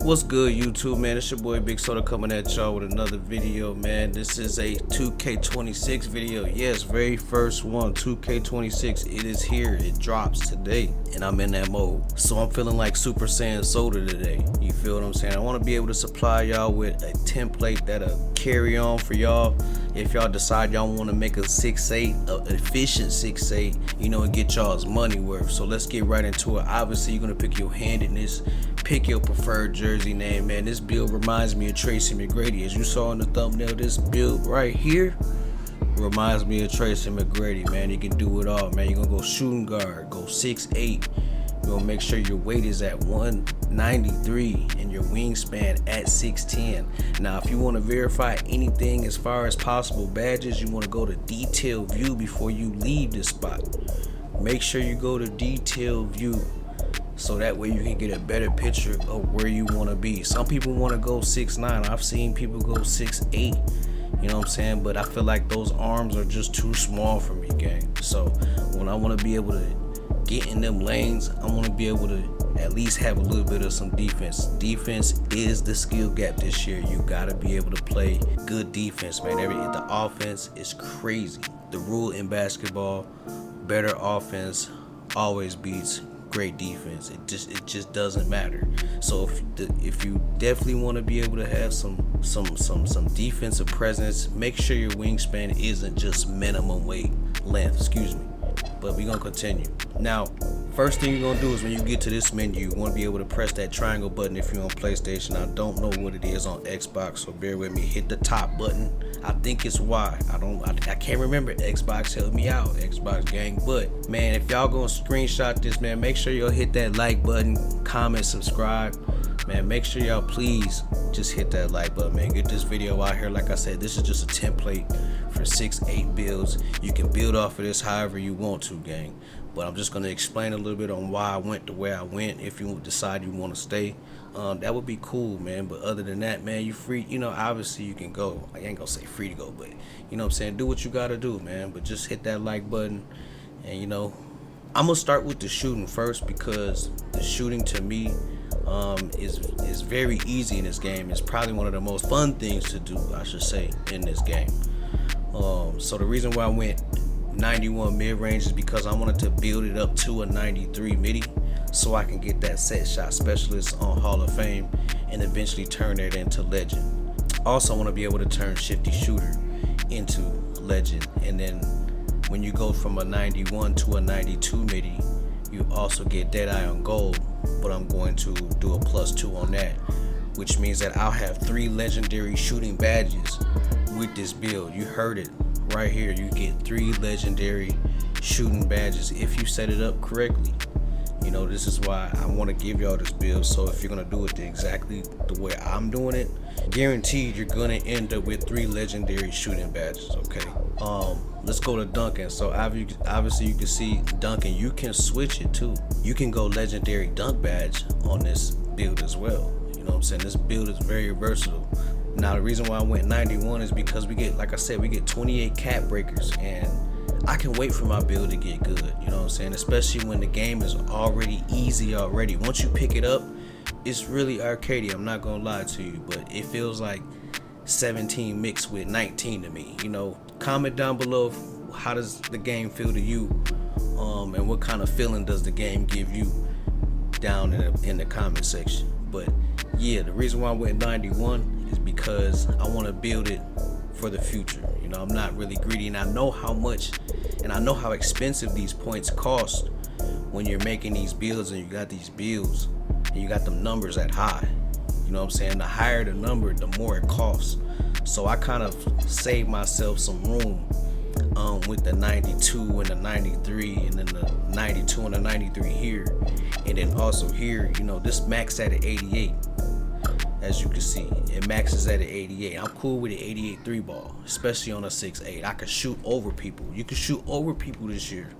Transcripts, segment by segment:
What's good, YouTube, man? It's your boy Big Soda coming at y'all with another video, man. This is a 2K26 video. Yes, very first one, 2K26. It is here. It drops today, and I'm in that mode. So I'm feeling like Super Saiyan Soda today. You feel what I'm saying? I want to be able to supply y'all with a template that'll carry on for y'all. If y'all decide y'all want to make a 6'8", an efficient 6'8", you know, and get y'all's money worth. So let's get right into it. Obviously, you're gonna pick your handedness, pick your preferred jersey name, man. This build reminds me of Tracy McGrady. As you saw in the thumbnail, this build right here reminds me of Tracy McGrady, man. You can do it all, man. You're gonna go shooting guard, go 6'8". You're gonna make sure your weight is at 193 and your wingspan at 6'10". Now, if you want to verify anything as far as possible badges, you want to go to detail view before you leave this spot. Make sure you go to detail view, so that way you can get a better picture of where you want to be. Some people want to go 6'9". I've seen people go 6'8". You know what I'm saying? But I feel like those arms are just too small for me, gang. So when I want to be able to get in them lanes, I want to be able to at least have a little bit of some defense. Defense is the skill gap this year. You got to be able to play good defense, man. The offense is crazy. The rule in basketball, better offense always beats great defense. It just doesn't matter. So if you definitely want to be able to have some defensive presence, make sure your wingspan isn't just minimum length, excuse me. But we're gonna continue. Now, first thing you're gonna do is when you get to this menu, you want to be able to press that triangle button if you're on PlayStation. I don't know what it is on Xbox, so bear with me. Hit the top button. I think it's Y. I can't remember. Xbox, help me out, Xbox gang. But man, if y'all gonna screenshot this, man, make sure y'all hit that like button, comment, subscribe. Man, make sure y'all please just hit that like button, man. Get this video out here. Like I said, this is just a template for 6'8" builds. You can build off of this however you want to, gang. But I'm just gonna explain a little bit on why I went the way I went. If you decide you want to stay, that would be cool, man. But other than that, man, you free. You know, obviously you can go. I ain't gonna say free to go, but you know what I'm saying. Do what you gotta do, man. But just hit that like button, and you know, I'm gonna start with the shooting first because the shooting to me is very easy in this game. It's probably one of the most fun things to do, I should say, in this game. So the reason why I went 91 mid-range is because I wanted to build it up to a 93 midi so I can get that set shot specialist on Hall of Fame and eventually turn that into legend. Also, I want to be able to turn shifty shooter into legend. And then when you go from a 91 to a 92 midi, you also get Deadeye on gold, but I'm going to do a +2 on that, which means that I'll have 3 legendary shooting badges with this build. You heard it right here. You get 3 legendary shooting badges if you set it up correctly. You know, this is why I want to give y'all this build. So if you're gonna do it exactly the way I'm doing it, guaranteed you're gonna end up with 3 legendary shooting badges. Okay. Let's go to dunking. So obviously you can see dunking. You can switch it too. You can go legendary dunk badge on this build as well. You know what I'm saying? This build is very versatile. Now the reason why I went 91 is because we get, like I said, we get 28 cap breakers, and I can wait for my build to get good. You know what I'm saying? Especially when the game is already easy already. Once you pick it up, it's really arcadey. I'm not gonna lie to you, but it feels like 17 mixed with 19 to me. You know, comment down below how does the game feel to you, and what kind of feeling does the game give you down in the comment section. But yeah, the reason why I went 91 is because I want to build it for the future. You know, I'm not really greedy, and I know how much and I know how expensive these points cost when you're making these builds and you got these builds and you got them numbers at high. You know what I'm saying? The higher the number, the more it costs. So I kind of saved myself some room with the 92 and the 93, and then the 92 and the 93 here, and then also here. You know, this maxed at an 88. As you can see, it maxes at an 88. I'm cool with the 88 3 ball, especially on a 6'8". I can shoot over people. You can shoot over people this year.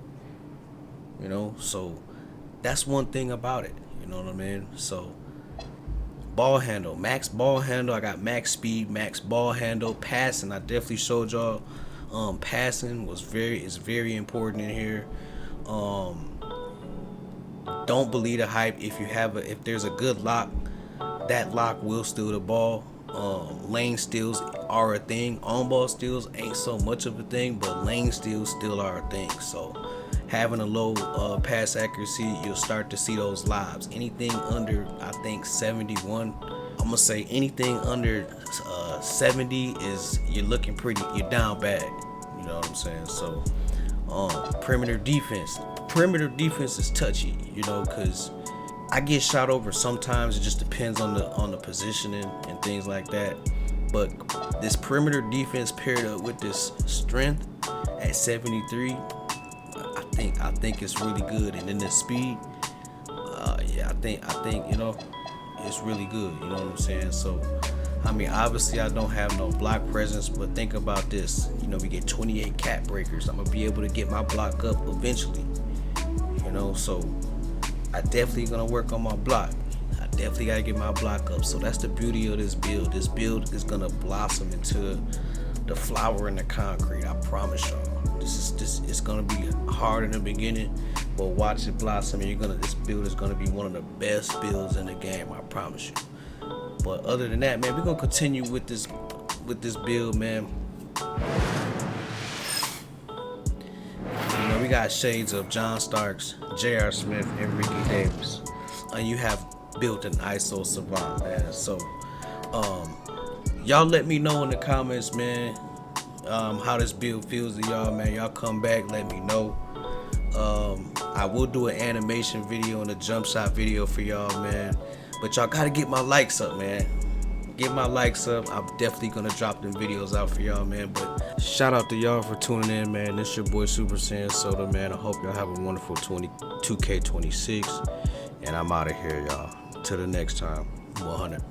You know, so that's one thing about it. You know what I mean? So ball handle, max ball handle. I got max speed, max ball handle, passing. I definitely showed y'all. Passing is very important in here. Don't believe the hype. If there's a good lock, that lock will steal the ball. Lane steals are a thing. On ball steals ain't so much of a thing, but lane steals still are a thing. So having a low pass accuracy, you'll start to see those lobs. Anything under, I think, 71, I'm gonna say anything under 70 is you're looking pretty, you're down bad. You know what I'm saying? So perimeter defense is touchy, you know, because I get shot over sometimes. It just depends on the positioning and things like that. But this perimeter defense paired up with this strength at 73, I think it's really good. And then the speed, yeah, I think you know, it's really good. You know what I'm saying? So I mean, obviously I don't have no block presence, but think about this. You know, we get 28 cap breakers. I'm gonna be able to get my block up eventually. You know, so I definitely gonna work on my block. I definitely gotta get my block up. So that's the beauty of this build. This build is gonna blossom into the flower in the concrete. I promise y'all. This it's gonna be hard in the beginning, but watch it blossom. And this build is gonna be one of the best builds in the game. I promise you. But other than that, man, we're gonna continue with this build, man. You know, we got shades of John Starks, J.R. Smith, and Ricky Davis, and you have built an ISO savant, man. So, y'all let me know in the comments, man, how this build feels to y'all, man. Y'all come back, let me know. I will do an animation video and a jump shot video for y'all, man. But y'all gotta get my likes up, man. Get my likes up. I'm definitely gonna drop them videos out for y'all, man. But shout out to y'all for tuning in, man. This your boy Super Saiyan Sota, man. I hope y'all have a wonderful 2K26. And I'm out of here, y'all. Till the next time. 100.